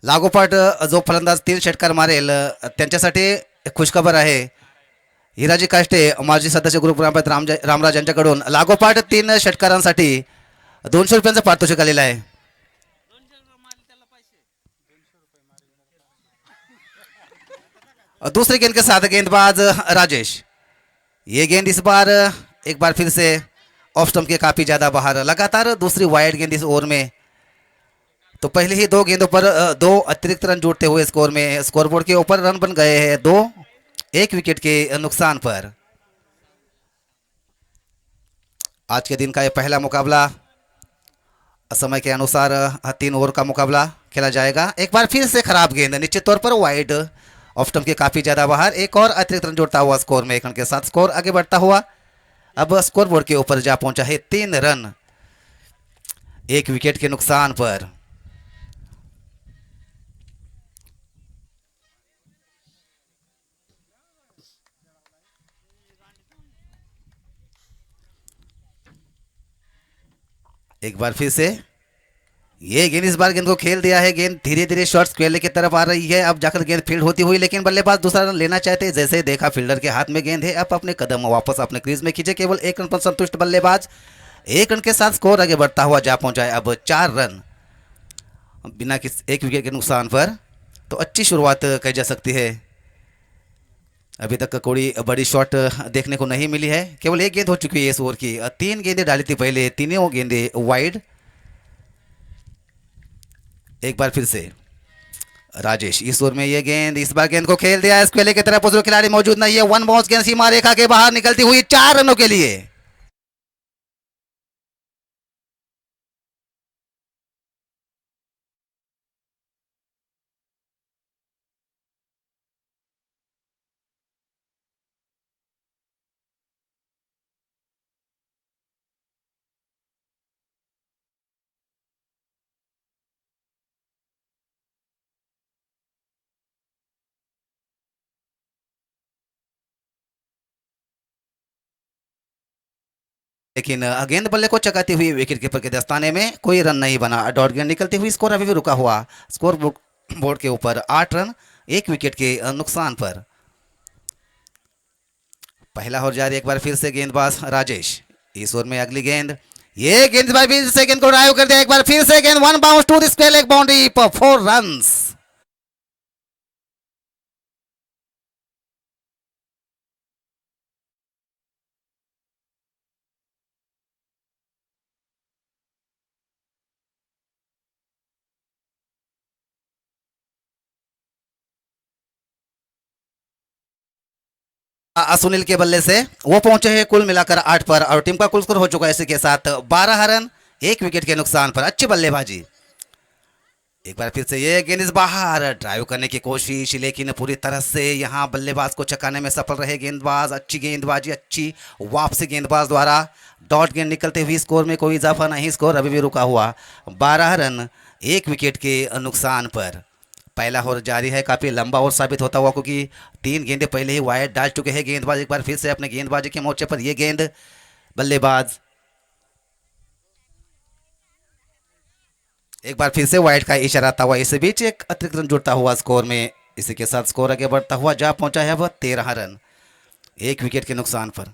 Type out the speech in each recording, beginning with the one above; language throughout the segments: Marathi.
लागोपाठ जो फलंदाज 3 षटकार मारेल त्यांच्यासाठी एक खुशखबर आहे. हिराजी काष्टे माजी सदस्य ग्रुप ग्रामपंचायत रामराज यांच्याकडून लागोपाठ 3 षटकारांसाठी 200 रुपयांचं पारितोषिक आलेलं आहे. दूसरी गेंद के साथ गेंदबाज राजेश. ये गेंद इस बार एक बार फिर से ऑफ स्टंप के काफी ज्यादा बाहर. लगातार दूसरी वाइड गेंद इस ओवर में. तो पहले ही 2 गेंदों पर 2 अतिरिक्त रन जोड़ते हुए स्कोर में स्कोरबोर्ड के ऊपर रन बन गए हैं 2, 1 विकेट के नुकसान पर. आज के दिन का ये पहला मुकाबला समय के अनुसार 3 ओवर का मुकाबला खेला जाएगा. एक बार फिर से खराब गेंद, निश्चित तौर पर वाइड, ऑफ स्टंप के काफी ज्यादा बाहर. एक और अतिरिक्त रन जोड़ता हुआ स्कोर में 1 रन के साथ स्कोर आगे बढ़ता हुआ अब स्कोरबोर्ड के ऊपर जा पहुंचा है 3 रन 1 विकेट के नुकसान पर. एक बार फिर से ये गेंद, इस बार गेंद को खेल दिया है. गेंद धीरे धीरे शॉर्ट स्क्वेयर की तरफ आ रही है. अब जाकर गेंद फील्ड होती हुई, लेकिन बल्लेबाज दूसरा रन लेना चाहते हैं. जैसे देखा फील्डर के हाथ में गेंद है, अब अपने कदम वापस अपने क्रीज में खींचे. केवल 1 रन पर संतुष्ट बल्लेबाज 1 रन के साथ स्कोर आगे बढ़ता हुआ जा पहुंचा है अब 4 रन बिना किस 1 विकेट के नुकसान पर. तो अच्छी शुरुआत कही जा सकती है. अभी तक कोई बड़ी शॉट देखने को नहीं मिली है. केवल 1 गेंद हो चुकी है इस ओवर की. 3 गेंदें डाली थी पहले, तीनों गेंदें वाइड. एक बार फिर से राजेश, इस ओवर में ये गेंद, इस बार गेंद को खेल दिया स्क्वेले की तरफ. जो खिलाड़ी मौजूद नहीं है. 1 बाउंस गेंद सीमा रेखा के बाहर निकलती हुई 4 रनों के लिए. लेकिन गेंद बल्ले को चकाती हुई विकेट कीपर के दस्ताने में कोई रन नहीं बना. डॉट गेंद निकलती हुई स्कोर अभी भी रुका हुआ. स्कोर बोर्ड के ऊपर 8 रन 1 विकेट के नुकसान पर. पहला ओवर जारी. एक बार फिर से गेंदबाज राजेश. इस ओवर में अगली गेंद, ये गेंदबाज भी से गेंद को ड्राइव कर दिया. एक बार फिर से गेंद 1 बाउंस टू द स्क्वेयर, एक बाउंड्री पर 4 रन्स. सुनील के बल्ले से वो पहुंचे हैं कुल मिलाकर 8 पर और टीम का कुल स्कोर हो चुका है इसी के साथ 12 रन 1 विकेट के नुकसान पर. अच्छी बल्लेबाजी. एक बार फिर से ये गेंद इस बाहर, ड्राइव करने की कोशिश, लेकिन पूरी तरह से यहां बल्लेबाज को चकाने में सफल रहे गेंदबाज. अच्छी गेंदबाजी, अच्छी वापसी गेंदबाज द्वारा. डॉट गेंद निकलते हुए स्कोर में कोई इजाफा नहीं. स्कोर अभी भी रुका हुआ 12 रन 1 विकेट के नुकसान पर. पहला ओवर जारी है. काफ़ी लंबा ओवर साबित होता हुआ, क्योंकि 3 गेंदें पहले ही वाइड डाल चुके हैं गेंदबाज. एक बार फिर से अपने गेंदबाजी के मोर्चे पर यह गेंद, बल्लेबाज एक बार फिर से वाइड का इशारा आता हुआ. इस बीच एक अतिरिक्त रन जुड़ता हुआ स्कोर में. इसी के साथ स्कोर आगे बढ़ता हुआ जा पहुंचा है अब 13 रन 1 विकेट के नुकसान पर.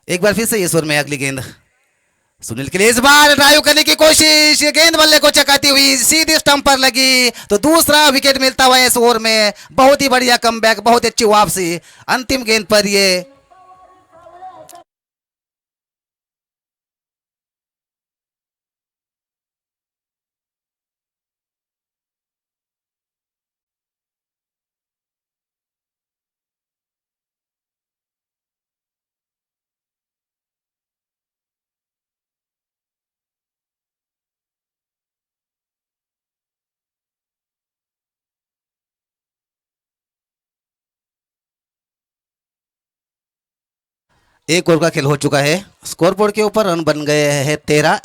एक बार फिर से इस ओवर में अगली गेंद सुनील के लिए. इस बार ड्राइव करने की कोशिश, गेंद बल्ले को चकाती हुई सीधी स्टंप पर लगी. तो दूसरा विकेट मिलता हुआ इस ओवर में. बहुत ही बढ़िया कमबैक, बहुत अच्छी वापसी. अंतिम गेंद पर ये एक ओवर का खेल हो चुका है. स्कोर बोर्ड के ऊपर रन बन गए हैं 13,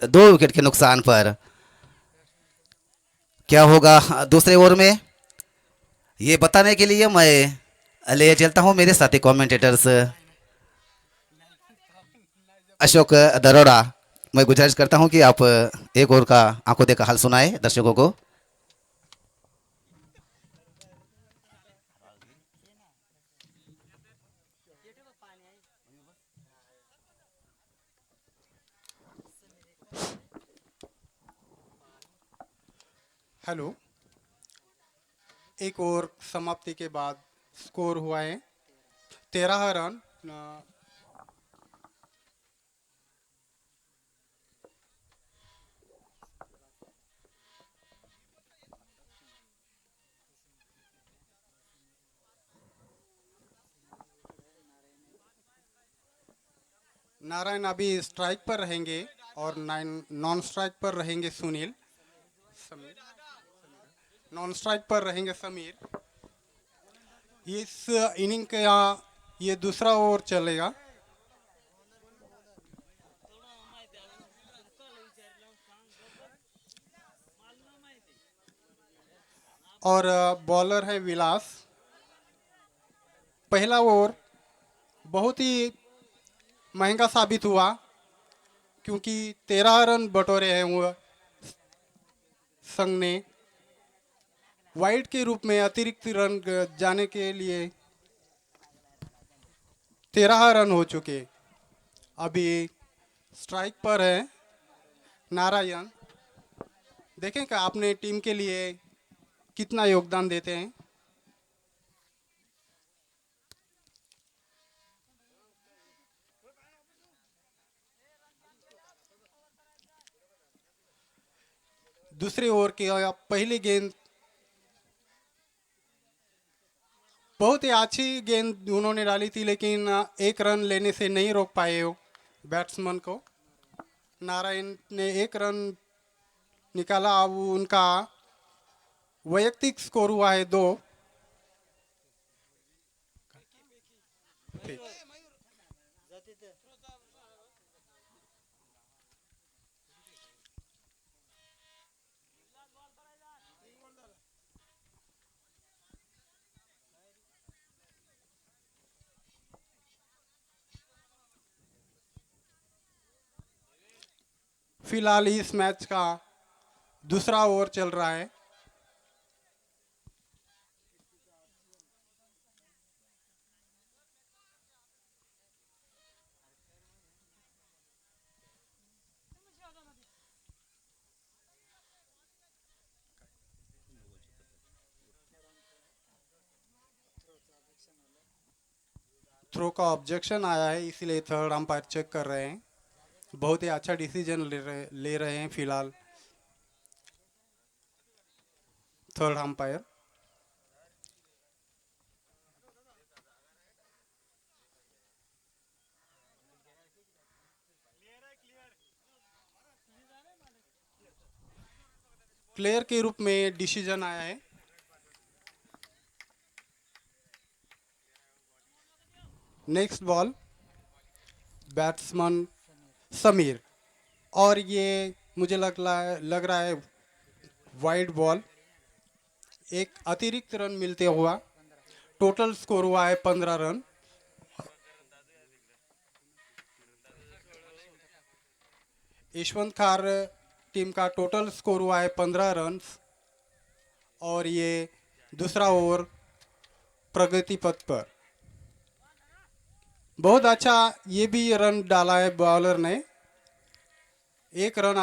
2 विकेट के नुकसान पर. क्या होगा दूसरे ओवर में? ये बताने के लिए मैं ले चलता हूँ मेरे साथी कमेंटेटर्स अशोक दरोड़ा। मैं गुजारिश करता हूँ कि आप एक और का आंखों देखा हाल सुनाए दर्शकों को। हेलो। एक ओवर समाप्ति के बाद स्कोर हुआ है 13 रन। नारायण अभी स्ट्राइक पर रहेंगे और नॉन स्ट्राइक पर रहेंगे सुनील। समीर नॉन स्ट्राइक पर रहेंगे समीर। इस इनिंग का ये दूसरा ओवर चलेगा। और बॉलर है विलास। पहला ओवर बहुत ही महंगा साबित हुआ क्योंकि 13 रन बटोरे हैं वो संघ ने। वाइड के रूप में अतिरिक्त रन जाने के लिए 13 रन हो चुके। अभी स्ट्राइक पर है नारायण। देखें कि आपने टीम के लिए कितना योगदान देते हैं। दूसरे ओवर की पहली गेंद बहुत ही अच्छी गेंद उन्होंने डाली थी, लेकिन एक रन लेने से नहीं रोक पाए वो बैट्समैन को। नारायण ने एक रन निकाला। अब उनका वैयक्तिक स्कोर हुआ है 2। फिलहाल इस मैच का दूसरा ओवर चल रहा है। थ्रो का ऑब्जेक्शन आया है, इसीलिए थर्ड अंपायर चेक कर रहे हैं। बहुत ही अच्छा डिसीजन ले रहे हैं फिलहाल थर्ड अंपायर। प्लेयर के रूप में डिसीजन आया है। Next ball batsman Sameer. और ये मुझे लग रहा है वाइड बॉल। एक अतिरिक्त रन मिलते हुआ टोटल स्कोर हुआ है 15 रन। यशवंत खार टीम का टोटल स्कोर हुआ है 15 रन। और ये दूसरा ओवर प्रगति पथ पर। बहुत अच्छा ये भी रन डाला है बॉलर ने। एक रन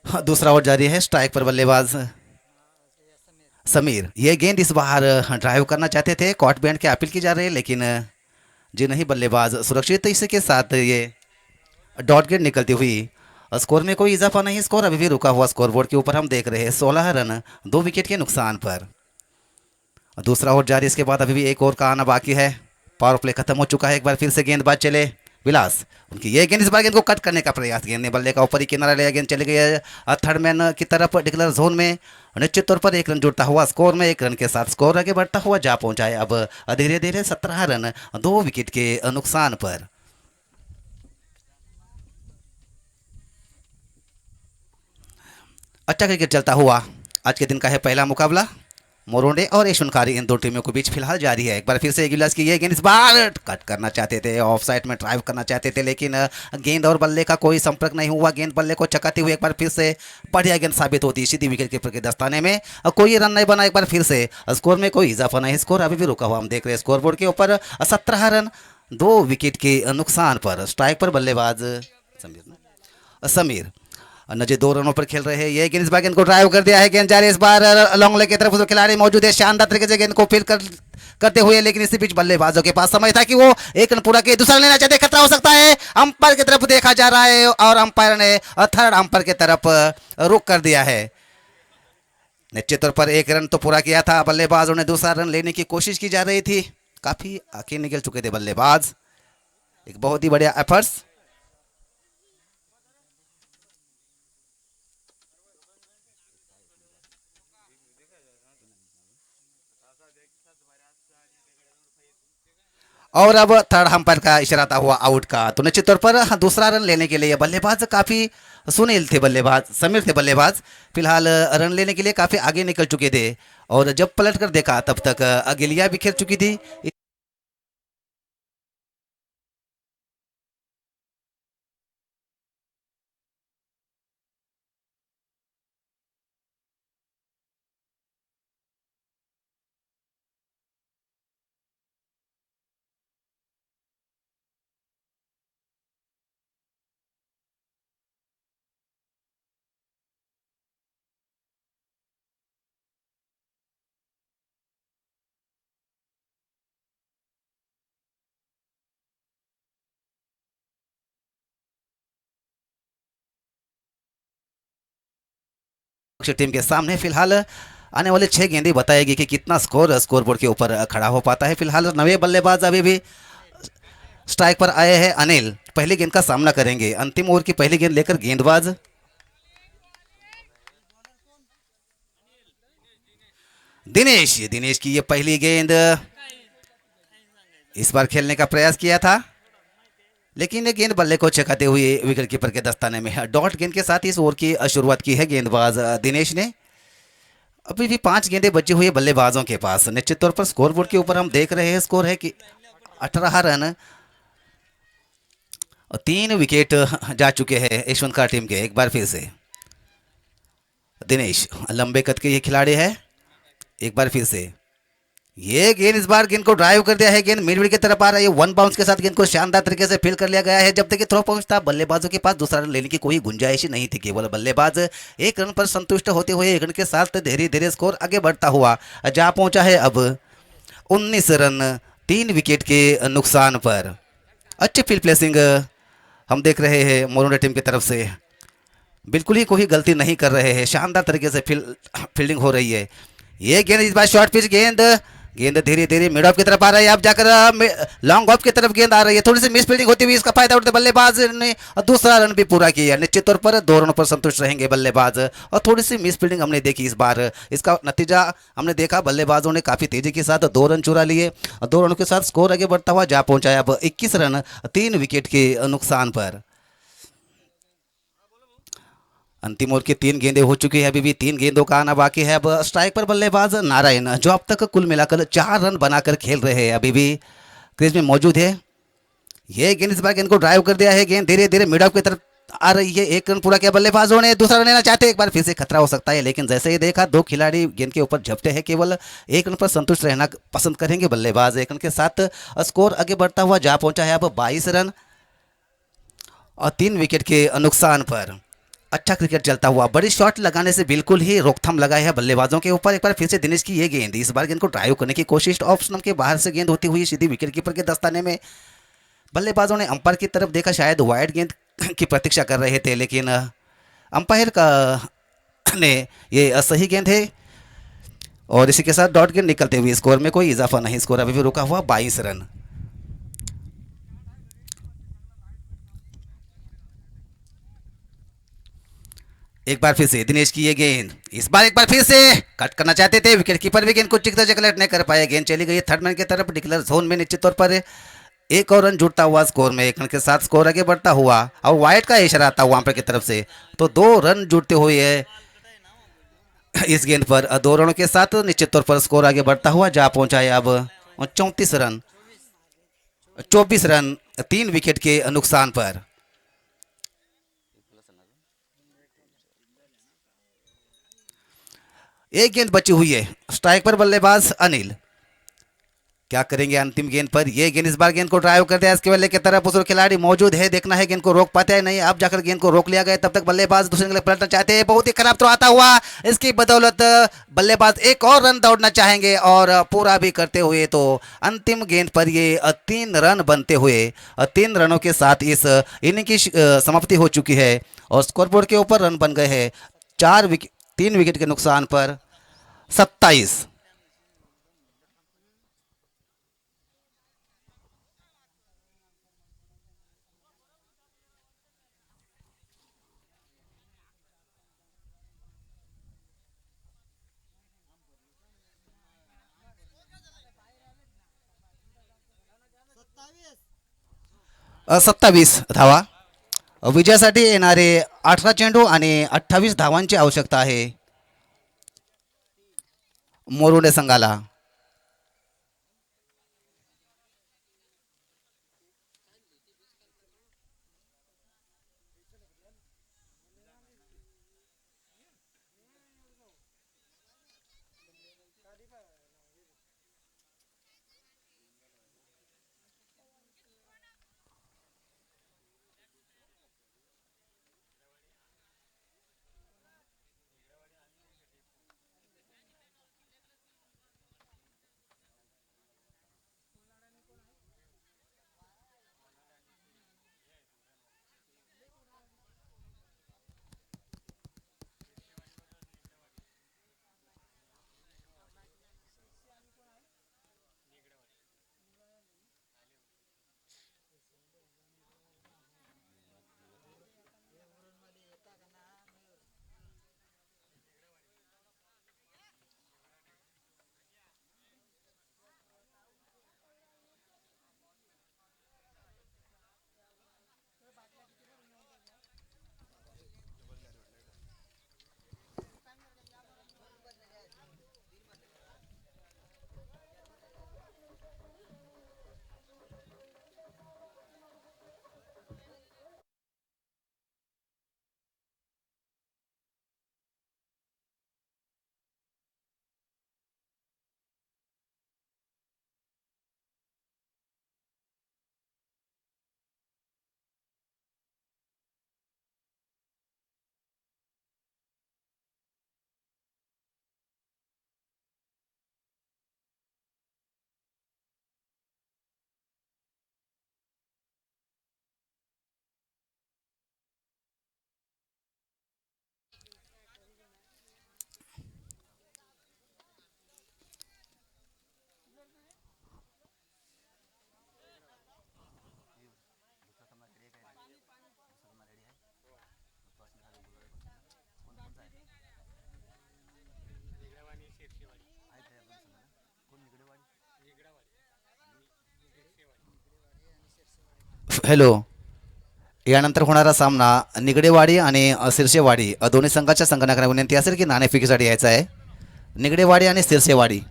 हाँ, दूसरा ओवर जारी है। स्ट्राइक पर बल्लेबाज समीर। ये गेंद इस बार ड्राइव करना चाहते थे, कॉट बैंड की अपील की जा रही है, लेकिन जी नहीं, बल्लेबाज सुरक्षित। तो इसी के साथ ये डॉट गेंद निकलती हुई स्कोर में कोई इजाफा नहीं। स्कोर अभी भी रुका हुआ स्कोरबोर्ड के ऊपर हम देख रहे हैं 16 रन 2 विकेट के नुकसान पर। दूसरा ओवर जारी, इसके बाद अभी भी एक ओवर का आना बाकी है। पावर प्ले खत्म हो चुका है। एक बार फिर से गेंदबाज चले विलास उनकी ये गेंद, इस बार गेंद को कट करने का प्रयास, गेंद ने बल्ले का ऊपर ही किनारा लिया, गेंद चली गई है थर्ड मैन की तरफ डिक्लेयर जोन में। निश्चित तौर पर 1 रन जुड़ता हुआ स्कोर में, 1 रन के साथ स्कोर आगे बढ़ता हुआ जा पहुंचा है अब धीरे धीरे 17 रन 2 विकेट के नुकसान पर। अच्छा क्रिकेट चलता हुआ आज के दिन का है पहला मुकाबला मोरोंडे और यशवंतकारी, इन दो टीमों के बीच फिलहाल जारी है। एक बार फिर से गिलास की ये गेंद, इस बार कट करना चाहते थे, ऑफ साइड में ड्राइव करना चाहते थे, लेकिन गेंद और बल्ले का कोई संपर्क नहीं हुआ। गेंद बल्ले को चकाते हुए एक बार फिर से बढ़िया गेंद साबित होती है सीधी विकेट कीपर के दस्ताने में। कोई रन नहीं बना, एक बार फिर से स्कोर में कोई इजाफा नहीं, स्कोर अभी भी रुका हुआ हम देख रहे हैं स्कोर बोर्ड के ऊपर 17 रन 2 विकेट के नुकसान पर। स्ट्राइक पर बल्लेबाज समीर नजे 2 रनों पर खेल रहे हैं। ये गेंद इस बार गेंद को ड्राइव कर दिया है, गेंद जा रही है इस बार लॉन्ग लेग की तरफ, उसके खिलाड़ी मौजूद है, शानदार तरीके से गेंद को फील्ड करते हुए, लेकिन इसी बीच बल्लेबाजों के पास समय था कि वो 1 रन पूरा के दूसरा लेना चाहते, खतरा हो सकता है। अंपायर की तरफ देखा जा रहा है और अंपायर ने थर्ड अंपायर की तरफ रुख कर दिया है। निश्चित तौर पर 1 रन तो पूरा किया था, बल्लेबाजों ने दूसरा रन लेने की कोशिश की जा रही थी, काफी आगे निकल चुके थे बल्लेबाज, एक बहुत ही बढ़िया एफर्ट्स। और अब थर्ड अंपायर का इशारा था हुआ आउट का, तो निश्चित तौर पर दूसरा रन लेने के लिए बल्लेबाज काफी सुनील थे, बल्लेबाज समीर थे बल्लेबाज, फिलहाल रन लेने के लिए काफी आगे निकल चुके थे। और जब पलट कर देखा तब तक गिलिया भी खेल चुकी थी। टीम के सामने फिलहाल आने वाले 6 गेंदें बताएगी कि कितना स्कोर बोर्ड के ऊपर खड़ा हो पाता है। फिलहाल नवे बल्लेबाज अभी भी स्ट्राइक पर आए हैं, अनिल पहली गेंद का सामना करेंगे, अंतिम ओवर की पहली गेंद लेकर गेंदबाज दिनेश की ये पहली गेंद, इस बार खेलने का प्रयास किया था, लेकिन ये गेंद बल्ले को चकाते हुए विकेट कीपर के दस्ताने में है। डॉट गेंद के साथ इस ओवर की शुरुआत की है गेंदबाज दिनेश ने। अभी भी 5 गेंदें बची हुई है बल्लेबाजों के पास। निश्चित तौर पर स्कोर बोर्ड के ऊपर हम देख रहे हैं, स्कोर है कि 18 रन 3 विकेट जा चुके हैं यशवंतकार टीम के। एक बार फिर से दिनेश लंबे कद के ये खिलाड़ी है, एक बार फिर से ये गेंद, इस बार गेंद को ड्राइव कर दिया है, गेंद मिड विकेट की तरफ आ रहा है, 1 बाउंस के साथ गेंद को शानदार तरीके से फील कर लिया गया है। जब तक थ्रो पहुंचता बल्लेबाजों के पास दूसरा रन लेने की कोई गुंजाइश नहीं थी, केवल बल्लेबाज 1 रन पर संतुष्ट होते हुए 1 रन के साथ धीरे धीरे स्कोर आगे बढ़ता हुआ जा पहुंचा है अब 19 रन 3 विकेट के नुकसान पर। अच्छी फील्ड प्लेसिंग हम देख रहे हैं मोरोंडे टीम की तरफ से, बिल्कुल ही कोई गलती नहीं कर रहे हैं, शानदार तरीके से फील्डिंग हो रही है। ये गेंद इस बार शॉर्ट पिच गेंद धीरे धीरे मिड ऑफ की तरफ आ रही है, अब जाकर लॉन्ग ऑफ की तरफ गेंद आ रही है, थोड़ी सी मिस फील्डिंग होती हुई इसका फायदा उठाते बल्लेबाज ने दूसरा रन भी पूरा किया। निश्चित तौर पर 2 रनों पर संतुष्ट रहेंगे बल्लेबाज, और थोड़ी सी मिस फील्डिंग हमने देखी इस बार, इसका नतीजा हमने देखा बल्लेबाजों ने काफी तेजी के साथ 2 रन चुरा लिए, 2 रनों के साथ स्कोर आगे बढ़ता हुआ जा पहुंचा है अब 21 रन 3 विकेट के नुकसान पर। अंतिम ओवर की 3 गेंदें हो चुकी है, अभी भी 3 गेंदों का आना बाकी है। अब स्ट्राइक पर बल्लेबाज नारायण, जो अब तक कुल मिलाकर 4 रन बनाकर खेल रहे हैं, अभी भी क्रीज में मौजूद है। ये गेंद, इस बार गेंद को ड्राइव कर दिया है, गेंद धीरे धीरे मिड ऑफ की तरफ आ रही है, 1 रन पूरा किया बल्लेबाजों ने, दूसरा रन लेना चाहते हैं, एक बार फिर से खतरा हो सकता है, लेकिन जैसे ही देखा 2 खिलाड़ी गेंद के ऊपर झपटे हैं, केवल 1 रन पर संतुष्ट रहना पसंद करेंगे बल्लेबाज। 1 रन के साथ स्कोर आगे बढ़ता हुआ जा पहुंचा है अब 22 रन और 3 विकेट के नुकसान पर। अच्छा क्रिकेट चलता हुआ, बड़ी शॉट लगाने से बिल्कुल ही रोकथाम लगाई है बल्लेबाजों के ऊपर। एक बार फिर से दिनेश की ये गेंद, इस बार गेंद को ड्राइव करने की कोशिश, ऑफ स्टंप के बाहर से गेंद होती हुई सीधी विकेट कीपर के दस्ताने में। बल्लेबाजों ने अंपायर की तरफ देखा, शायद वाइड गेंद की प्रतीक्षा कर रहे थे, लेकिन अंपायर का ने ये सही गेंद है, और इसी के साथ डॉट गेंद निकलते हुए स्कोर में कोई इजाफा नहीं, स्कोर अभी भी रुका हुआ 22 रन। एक बार फिर से दिनेश की ये गेंद, इस बार एक बार फिर से कट करना चाहते थे, विकेट कीपर भी गेंद को ठीक तरह कलेक्ट नहीं कर पाया। गेंद चली गई थर्ड मैन की तरफ, डिक्लेयर जोन में निश्चित तौर पर एक और रन जुड़ता हुआ स्कोर में, एक रन के साथ स्कोर आगे बढ़ता हुआ और वाइड का इशारा आता हुआ पर की तरफ से, तो 2 रन जुड़ते हुए है इस गेंद पर। 2 रनों के साथ निश्चित तौर पर स्कोर आगे बढ़ता हुआ जा पहुंचा है अब 34 रन, 24 रन 3 विकेट के नुकसान पर। एक गेंद बची हुई है, स्ट्राइक पर बल्लेबाज अनिल क्या करेंगे अंतिम गेंद पर। ये गेंद इस बार गेंद को ड्राइव कर दिया, इसके बल्ले की तरफ उस खिलाड़ी मौजूद है, देखना है गेंद को रोक पाते हैं नहीं। अब जाकर गेंद को रोक लिया गया, तब तक बल्लेबाज दूसरे के लिए पलटना चाहते हैं, बहुत ही खराब थ्रो आता हुआ, इसकी बदौलत बल्लेबाज एक और रन दौड़ना चाहेंगे और पूरा भी करते हुए तो अंतिम गेंद पर ये 3 रन बनते हुए 3 रनों के साथ इस इनिंग की समाप्ति हो चुकी है और स्कोरबोर्ड के ऊपर रन बन गए हैं 3 विकेट के नुकसान पर 27। 27 धावा विजयासाठी येणारे 18 चेंडू आणि 28 धावांची आवश्यकता आहे मोरुंडे संघाला। हॅलो, यानंतर होणारा सामना निगडेवाडी आणि सिरसेवाडी दोन्ही संघाच्या संघटनांना विनंती असेल की नाणेफेकीसाठी यायचा आहे। निगडेवाडी आणि सिरसेवाडी।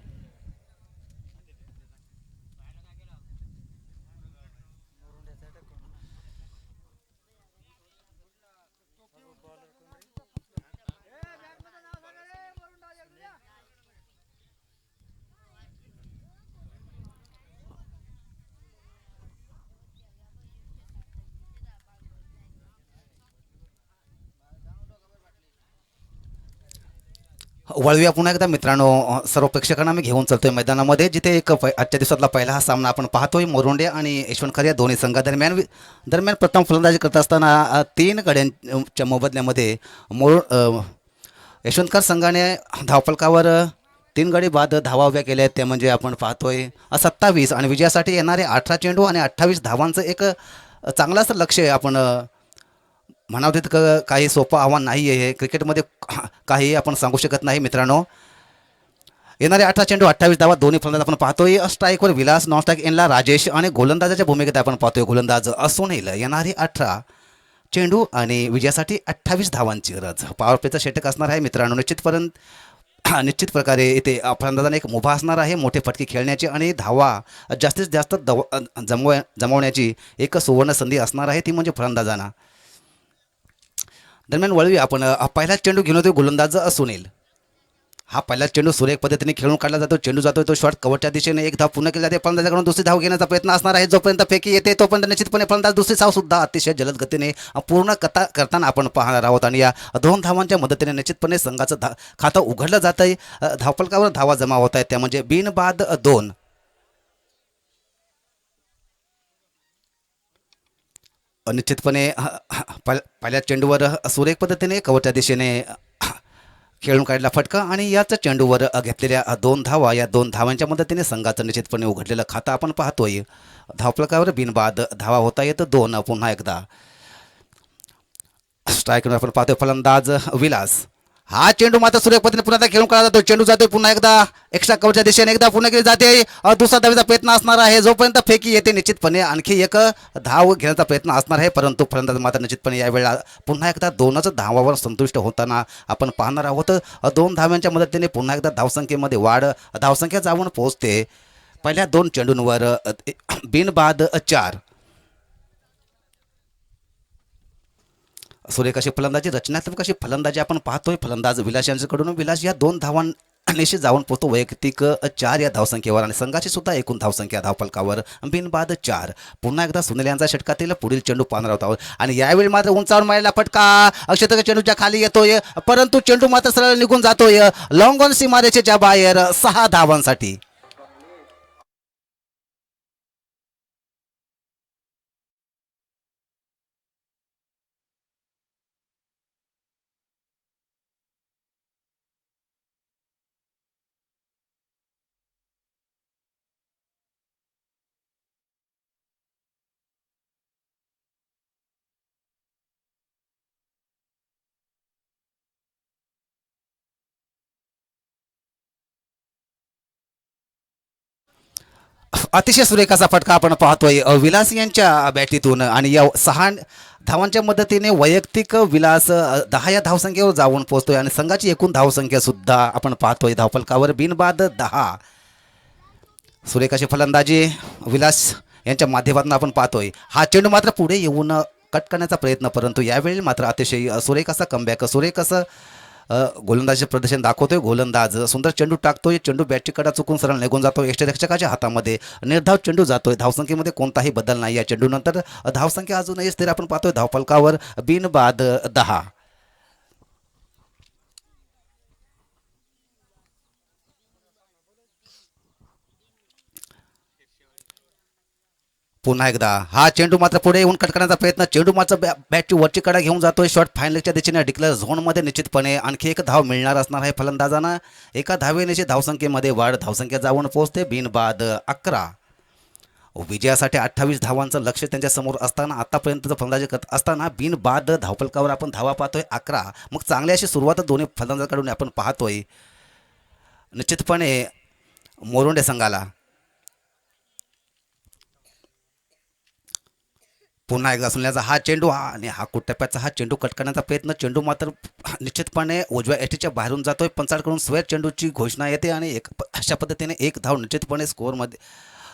वळूया पुन्हा एकदा मित्रांनो, सर्व प्रेक्षकांना मी घेऊन चालतोय मैदानामध्ये, जिथे आजच्या दिवसातला पहिला हा सामना आपण पाहतोय मोरोंडे आणि यशवंत खरे या दोन्ही संघादरम्यान। दरम्यान प्रथम फलंदाजी करत असताना 3 गड्यांच्या मोबदल्यामध्ये यशवंतकर संघाने धावफलकावर 3 गडी बाद धावा उभ्या केल्या आहेत, ते म्हणजे आपण पाहतोय 27 आणि विजयासाठी येणारे 18 चेंडू आणि 28 धावांचं एक चांगलं असं लक्ष्य आपण म्हणावं तितकं काही सोपं आव्हान नाही आहे हे क्रिकेटमध्ये. काही आपण सांगू शकत नाही मित्रांनो. येणारे 18 चेंडू 28 धावा दोन्ही फलंदाज आपण पाहतोय. स्ट्राईकवर विलास, नॉन स्ट्राईक एनला राजेश आणि गोलंदाजाच्या भूमिकेत आपण पाहतोय गोलंदाज सुनील. येणारी 18 चेंडू आणि विजयासाठी 28 धावांची गरज. पॉवर प्लेचं षटक असणार आहे मित्रांनो. निश्चित प्रकारे इथे फलंदाजाने एक मुभा असणार आहे मोठे फटके खेळण्याची आणि धावा जास्तीत जास्त जमवण्याची एक सुवर्ण संधी असणार आहे, ती म्हणजे फलंदाजांना. दरम्यान वळवी आपण पहिला चेंडू घेऊन होतो गोलंदाज सुनील. हा पहिला चेंडू सुरेख पद्धतीने खेळून काढला जातो. चेंडू जातो तो शॉट कव्हरच्या दिशेने, एक धाव पूर्ण केली जाते. फलंदाजाकडून दुसरी धाव घेण्याचा प्रयत्न असणार आहे. जोपर्यंत फेकी येते तोपर्यंत निश्चितपणे फलंदाज दुसरी धाव सुद्धा अतिशय जलद गतीने पूर्ण करताना आपण पाहणार आहोत. आणि या 2 धावांच्या मदतीने निश्चितपणे संघाचं खातं उघडलं जात आहे. धावफलकावर धावा जमा होत आहेत त्या म्हणजे बिनबाद 2. निश्चितपणे पहिल्या चेंडूवर सुरेख पद्धतीने कव्हरच्या दिशेने खेळून काढला फटका आणि याच चेंडूवर घेतलेल्या 2 धावा, या 2 धावांच्या मदतीने संघाचं निश्चितपणे उघडलेलं खातं आपण पाहतोय. धावफलकावर बिनबाद धावा होता येत 2. पुन्हा एकदा स्ट्राईकवर आपण पाहतोय फलंदाज विलास. हा चेंडू मात्र सुरेख पद्धतीने पुन्हा एकदा खेळून काढला जातो. चेंडू जातोय पुन्हा एकदा एक्स्ट्रा कव्हरच्या दिशेने, एकदा पुन्हा केली जाते. दुसरा धावेचा प्रयत्न असणार आहे. जोपर्यंत फेकी येते निश्चितपणे आणखी एक धाव घेण्याचा प्रयत्न असणार आहे, परंतु फलंदाज मात्र निश्चितपणे यावेळेला पुन्हा एकदा 2च धावावर संतुष्ट होताना आपण पाहणार आहोत. 2 धाव्यांच्या मदतीने पुन्हा एकदा धावसंख्येमध्ये वाढ, धावसंख्या जाऊन पोहोचते. पहिल्या 2 चेंडूंवर बिनबाद 4. सुरेख अशी फलंदाजी, रचनात्मक अशी फलंदाजी आपण पाहतोय फलंदाज विलास यांच्याकडून. विलास या 2 धावांनिशी जाऊन पोहोचतो वैयक्तिक 4 या धावसंख्येवर आणि संघाची सुद्धा एकूण धावसंख्या धावफलकावर बिनबाद 4. पुन्हा एकदा सुनील यांचा षटकातील पुढील चेंडू पाहणार आहोत आणि यावेळी मात्र उंचावर मारलेला फटका अक्षतक चेंडूच्या खाली येतोय, परंतु चेंडू मात्र सरळ निघून जातोय लॉंग ऑन सीमारेषेच्या बाहेर 6 धावांसाठी. अतिशय सुरेख असा फटका आपण पाहतोय विलास यांच्या बॅटीतून आणि या 6 धावांच्या मदतीने वैयक्तिक विलास 10 या धावसंख्येवर जाऊन पोहोचतोय आणि संघाची एकूण धावसंख्या सुद्धा आपण पाहतोय धावफलकावर बिनबाद 10. सुरेख अशी फलंदाजी विलास यांच्या माध्यमातून आपण पाहतोय. हा चेंडू मात्र पुढे येऊन कट करण्याचा प्रयत्न, परंतु यावेळी मात्र अतिशय सुरेख असा कमबॅक, सुरेख असं गोलंदाजीचे प्रदर्शन दाखवतोय. गोलंदाज सुंदर चेंडू टाकतोय. चेंडू बॅटची कडा चुकून सरळ निघून जातोय यष्टिरक्षकाच्या हातामध्ये. निर्धाव चेंडू जातोय. धावसंख्येमध्ये कोणताही बदल नाही. या चेंडूनंतर धावसंख्या अजूनही स्थिर आपण पाहतोय धावफलकावर बिनबाद 10. पुन्हा एकदा हा चेंडू मात्र पुढे येऊन कट करण्याचा प्रयत्न. चेंडू मात्र बॅटची वरची कडा घेऊन जातोय. शॉट फायनलच्या दिशेने डिक्लेअर झोनमध्ये निश्चितपणे आणखी एक धाव मिळणार असणार आहे फलंदाजांना. एका धावेनिशी धावसंख्येमध्ये वाढ, धावसंख्या जाऊन पोहोचते बिनबाद 11. विजयासाठी 28 धावांचं लक्ष त्यांच्यासमोर असताना आतापर्यंतचं फलंदाजी करत असताना बिनबाद धावफलकावर आपण धावा पाहतोय 11. मग चांगली अशी सुरुवात दोन्ही फलंदाजांकडून आपण पाहतोय निश्चितपणे मोरुंडे संघाला. पुन्हा एकदा सुनीलचा हा चेंडू आणि हा कुट्टप्याचा हा चेंडू कट करण्याचा प्रयत्न. चेंडू मात्र निश्चितपणे उजव्या एटीच्या बाहेरून जातोय. पंचाळकडून स्क्वेअर चेंडूची घोषणा येते आणि अशा पद्धतीने एक धाव निश्चितपणे स्कोअरमध्ये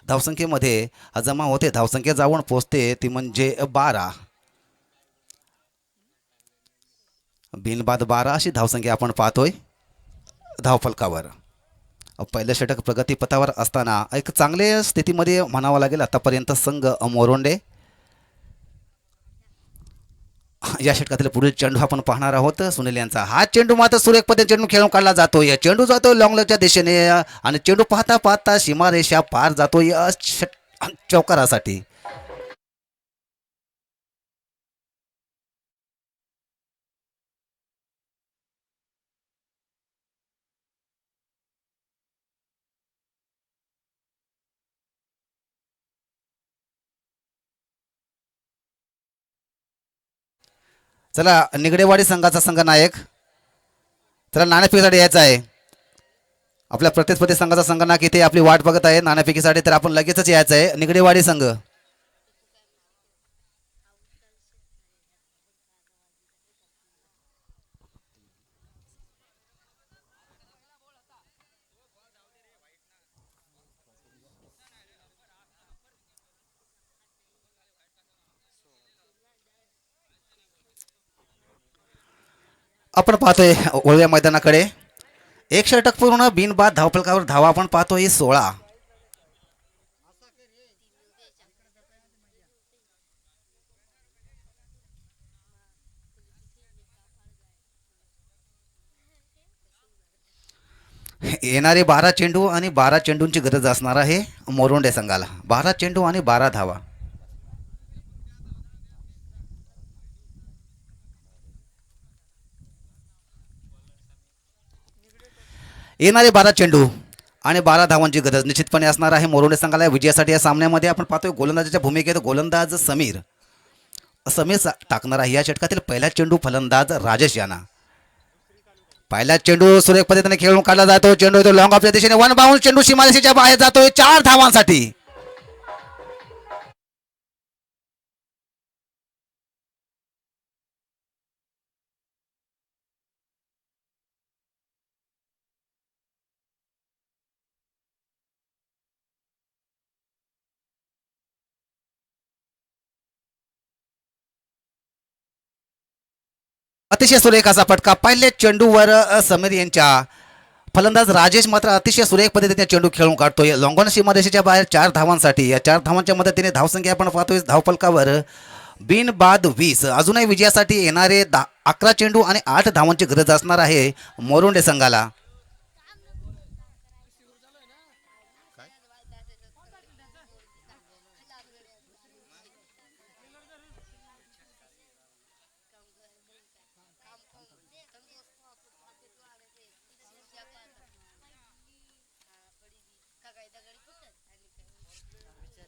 धावसंख्येमध्ये जमा होते. धावसंख्या जाऊन पोहोचते ती म्हणजे 12. बिनबाद 12 अशी धावसंख्या आपण पाहतोय धावफलकावर. पहिलं षटक प्रगतीपथावर असताना एक चांगल्या स्थितीमध्ये म्हणावं लागेल आतापर्यंत संघ मोरोंडे. या षटकातील पुढील चेंडू आपण पाहणार आहोत सुनील यांचा. हा चेंडू मात्र सुरेख पद्धतीने चेंडू खेळून काढला जातोय. चेंडू जातोय लॉंगलच्या दिशेने आणि चेंडू पाहता पाहता सीमारेषा पार जातोय चौकारासाठी. चला निगडेवाडी संघाचा संघ नायक, चला नाणेफेकीसाठी यायचा आहे. आपल्या प्रतिस्पर्धी संघाचा संघनायक इथे आपली वाट बघत आहे नाणेफेकीसाठी, तर आपण लगेचच यायचं आहे. निगडेवाडी संघ, आपण पाहतोय ओळव्या मैदानाकडे. एक षटक पूर्ण बिनबाद धावफलकावर धावा आपण पाहतोय 16. येणारे 12 चेंडू आणि 12 चेंडूंची गरज असणार आहे मोरोंडे संघाला. 12 चेंडू आणि 12 धावा. येणारे 12 चेंडू आणि 12 धावांची गरज निश्चितपणे असणार आहे मोरोंडे संघाला विजयासाठी. या सामन्यामध्ये आपण पाहतोय गोलंदाजाच्या भूमिकेत गोलंदाज समीर समीर टाकणार आहे. या षटकातील पहिला चेंडू फलंदाज राजेश यांना. पहिला चेंडू सुरेख पद्धतीने खेळून काढला जातो. चेंडू येतो लॉंग ऑफच्या दिशेने, वन बाउंड चेंडू सीमारेषेच्या बाहेर जातोय 4 धावांसाठी. अतिशय सुरेख असा फटका पहिल्या चेंडूवर समीर यांच्या. फलंदाज राजेश मात्र अतिशय सुरेख पद्धतीने चेंडू खेळून काढतोय लॉंगॉन सीमारेषेच्या बाहेर 4 धावांसाठी. या 4 धावांच्या मदतीने धावसंख्या आपण पाहतोय धावफलकावर बिनबाद 20. अजूनही विजयासाठी येणारे 11 चेंडू आणि 8 धावांची गरज असणार आहे मोरोंडे संघाला.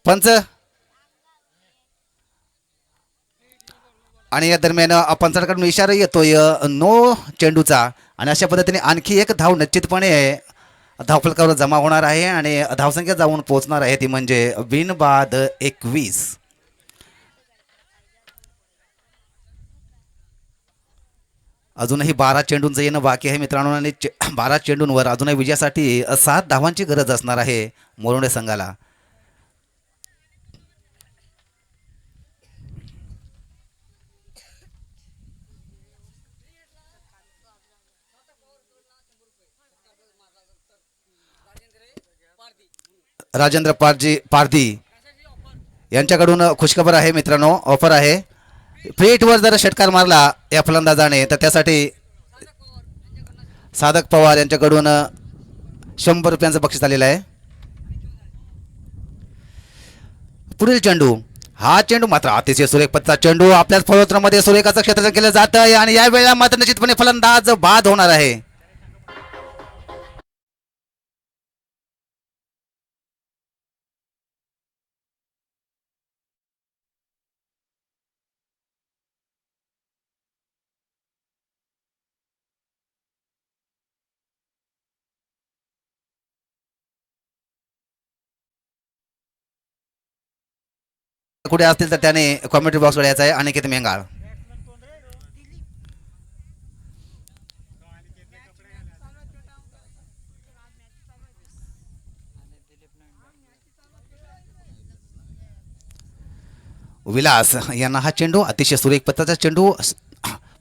पंच आणि या दरम्यान पंचांकडून इशारा येतोय नो चेंडूचा. आणि अशा पद्धतीने आणखी एक धाव निश्चितपणे धावफलकावर जमा होणार आहे आणि धावसंख्या जाऊन पोहोचणार आहे ती म्हणजे बिनबाद 21. अजूनही 12 चेंडूंचं येणं बाकी आहे मित्रांनो आणि 12 चेंडूंवर अजूनही विजयासाठी 7 धावांची गरज असणार आहे मोरोंडे संघाला. राजेंद्र पारधी यांच्याकडून खुशखबर आहे मित्रांनो, ऑफर आहे. प्लेटवर जर षटकार मारला या फलंदाजाने तर त्यासाठी साधक पवार यांच्याकडून 100 रुपयांचं बक्षीस आलेलं आहे. पुढील चेंडू, हा चेंडू मात्र अतिशय सुरेख पत्ता चेंडू आपल्याच फलोत्रामध्ये सुरेखाचं क्षेत्र केलं जातं आहे आणि या वेळेला मात्र निश्चितपणे फलंदाज बाद होणार आहे. कुठे असतील तर त्याने कॉमेंट्री बॉक्सवर यायचं आहे. अनिकेत मेंगाळ. विलास यांना हा चेंडू अतिशय सुरेख पत्ताचा चेंडू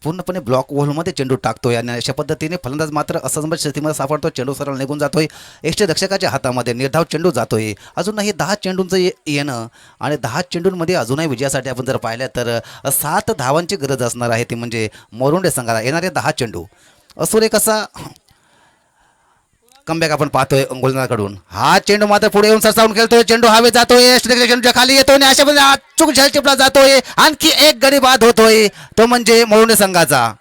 पूर्णपणे ब्लॉक होलमध्ये चेंडू टाकतोय आणि अशा पद्धतीने फलंदाज मात्र असंबद्ध स्थितीमध्ये सापडतो. चेंडू सरळ निघून जातोय यष्टीरक्षकाच्या हातामध्ये. निर्धाव चेंडू जातोय. अजूनही 10 चेंडूंचं येणं आणि 10 चेंडूंमध्ये अजूनही विजयासाठी आपण जर पाहिलं तर 7 धावांची गरज असणार आहे ती म्हणजे मोरोंडे संघाला. येणारे 10 चेंडू सुरेख असा कमबॅक आपण पाहतोय गोलंदाजाकडून. हा चेंडू मात्र पुढे येऊन सरसावून खेळतोय. चेंडू हवे जातोय चेंडूच्या खाली येतोय आणि अशा पद्धतीने अचूक झेल टिपला जातोय. आणखी एक गडी बाद होतोय तो म्हणजे मोरोंडे संघाचा.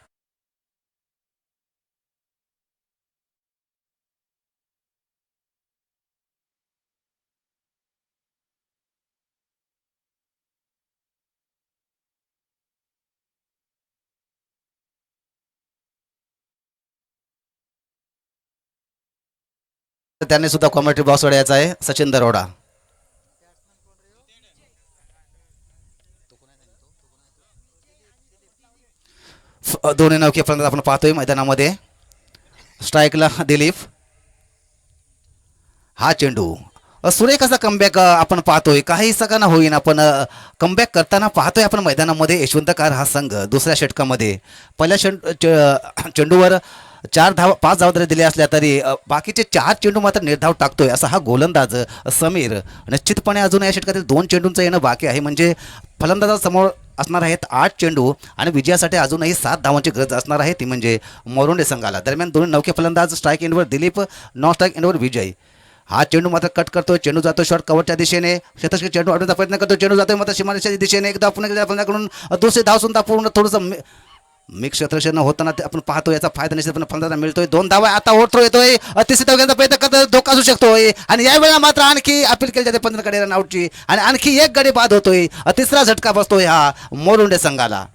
तर त्यांनी सुद्धा कॉमेंट्री बॉक्सवर यायचं आहे. सचिन दरोडा. दोन्ही नौके फलंदाज आपण पाहतोय मैदानामध्ये. स्ट्राईकला दिलीप. हा चेंडू सुरेख असा कमबॅक आपण पाहतोय. काही सगळ्यांना होईना पण कमबॅक करताना पाहतोय आपण मैदानामध्ये यशवंतकार हा संघ दुसऱ्या षटकामध्ये. पहिल्या चेंडूवर 4 धावा 5 धावा जरी दिल्या असल्या तरी बाकीचे 4 चेंडू मात्र निर्धाव टाकतोय असा हा गोलंदाज समीर. निश्चितपणे अजून या षटकातील 2 चेंडूंचं येणं बाकी आहे. म्हणजे फलंदाजासमोर असणार आहेत 8 चेंडू आणि विजयासाठी अजूनही 7 धावांची गरज असणार आहे, ती म्हणजे मोरोंडे संघाला. दरम्यान दोन्ही नौके फलंदाज स्ट्राईक एंडवर दिलीप, नॉन स्ट्राईक एंडवर विजय. हा चेंडू मात्र कट करतोय. चेंडू जातो शॉर्ट कव्हरच्या दिशेने. शतकी चेंडू अडवण्याचा प्रयत्न करतो. चेंडू जातोय मात्र सीमारेषेच्या दिशेने. एकदा पुन्हा फलंदाजाकडून दुसरी धाव सुद्धा पूर्ण थोडंसं मिक्स क्षेत्रक्षण होताना ते आपण पाहतो. याचा फायदा निश्चितपणे फलंदाजांना मिळतोय. 2 धावा आता ओव्हरथ्रो येतोय. तिसरी धाव घेण्याचा प्रयत्न करतो. धोका असू शकतोय आणि यावेळेला मात्र आणखी अपील केली जाते 15 कडे रन आउटची आणि आणखी एक गडी बाद होतोय. तिसरा झटका बसतोय हा मोरुंडे संघाला.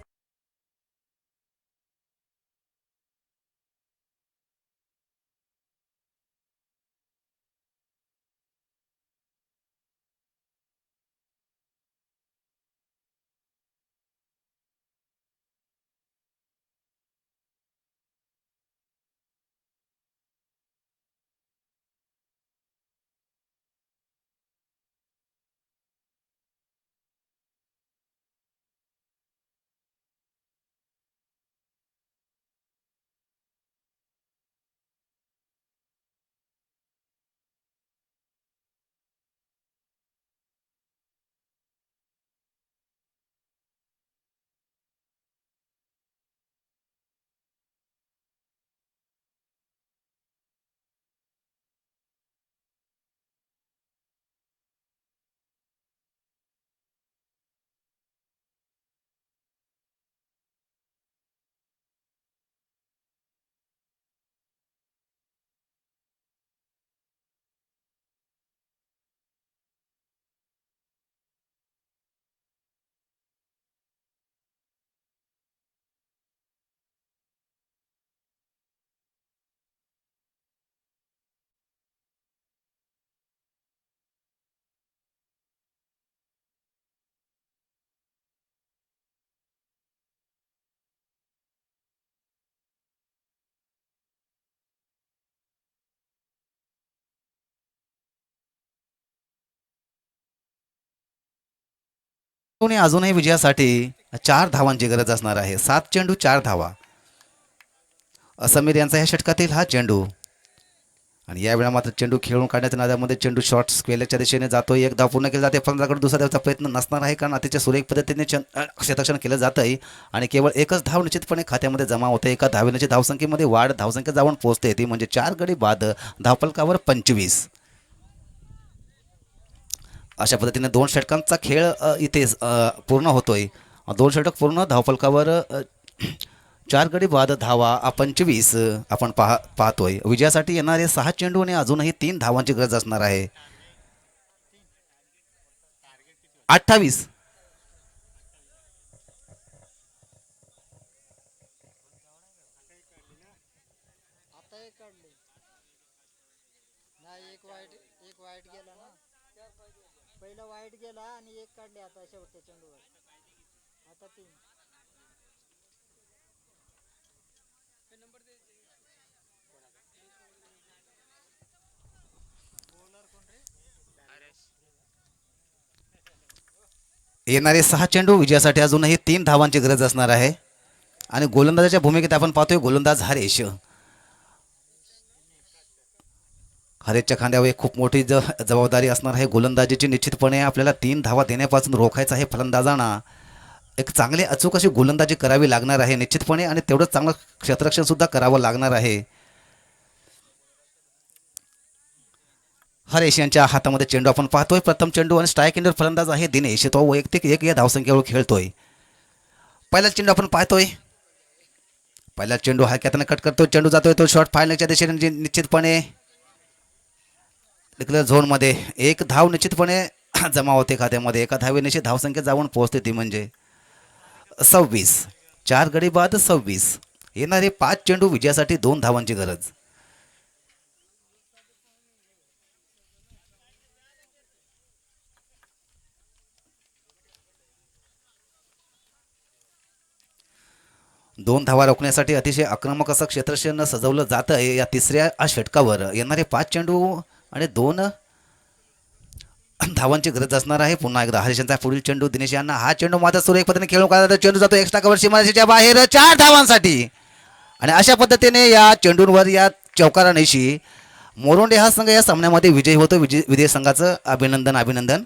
कोणी अजूनही विजयासाठी 4 धावांची गरज असणार आहे. 7 चेंडू 4 धावा. समीर यांचा ह्या षटकातील हा चेंडू आणि यावेळेला मात्र चेंडू खेळून काढण्याच्या नादामध्ये चेंडू शॉर्ट स्क्वेअरच्या दिशेने जातोय. एक धाव पूर्ण केली जाते. फलंदाजाकडून दुसऱ्या धावचा प्रयत्न नसणार आहे कारण अतिशय सुरेख पद्धतीने क्षेत्ररक्षण केलं जात आहे आणि केवळ एकच धाव निश्चितपणे खात्यामध्ये जमा होते. एका धावेची धावसंख्येमध्ये वाढ धावसंख्या जाऊन पोहोचते ती म्हणजे 4 गडी बाद धावफलकावर 25. अशा पद्धतीने 2 षटकांचा खेळ इथे पूर्ण होतोय. 2 षटक पूर्ण धावफलकावर 4 गडी बाद धावा 25 आपण पाहतोय. विजयासाठी येणारे 6 चेंडू आणि अजूनही 3 धावांची गरज असणार आहे. 28. पहिला वाईट गेला आणि एक काढले आता शेवटच्या चेंडूवर. आता 3. येणारे 6 चेंडू विजयासाठी अजूनही 3 धावांची गरज असणार आहे आणि गोलंदाजाच्या भूमिकेत आपण पाहतोय गोलंदाज हरेश. हरेशच्या खांद्यावर एक खूप मोठी जबाबदारी असणार आहे गोलंदाजीची. निश्चितपणे आपल्याला 3 धावा देण्यापासून रोखायचं आहे फलंदाजांना. एक चांगली अचूक अशी गोलंदाजी करावी लागणार आहे निश्चितपणे आणि तेवढंच चांगलं क्षेत्ररक्षण सुद्धा करावं लागणार आहे. हरेश यांच्या हातामध्ये चेंडू आपण पाहतोय. प्रथम चेंडू आणि स्ट्राईक एंडर फलंदाज आहे दिनेश. तो वैयक्तिक 1 या धावसंख्येवर खेळतोय. पहिला चेंडू आपण पाहतोय. पहिला चेंडू हलक्यातनं कट करतोय. चेंडू जातोय तो शॉर्ट फायनलच्या दिशेने निश्चितपणे डिक्लेअर झोनमध्ये. 1 धाव निश्चितपणे जमा होते खात्यामध्ये. एका धावेनिशी धावसंख्या जाऊन पोहोचते ती म्हणजे 26. 4 गडी बाद 26. येणारे 5 चेंडू विजयासाठी 2 धावांची गरज. 2 धावा रोखण्यासाठी अतिशय आक्रमक असं क्षेत्ररक्षण सजवलं जातं आहे. या तिसऱ्या षटकावर येणारे 5 चेंडू आणि 2 धावांची गरज असणार आहे. पुन्हा एकदा हरिशंचा पुढील चेंडू दिनेश यांना हा चेंडू मात्र सुरेख पद्धतीने खेळून काढला. चेंडू जातो एक्स्ट्रा कव्हर सीमारेषेच्या बाहेर 4 धावांसाठी आणि अशा पद्धतीने या चेंडूंवर या चौकारानेशी मोरोंडे हा संघ या सामन्यामध्ये विजयी होतो. विजय संघाचं अभिनंदन अभिनंदन.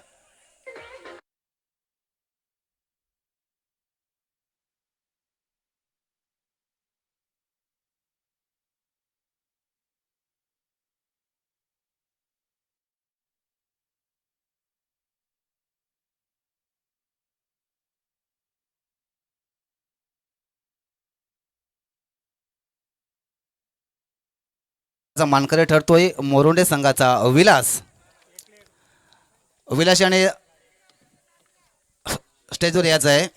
मानकरी ठरतोय मोरोंडे संघाचा विलास. विलास याने स्टेजवर यायचं आहे.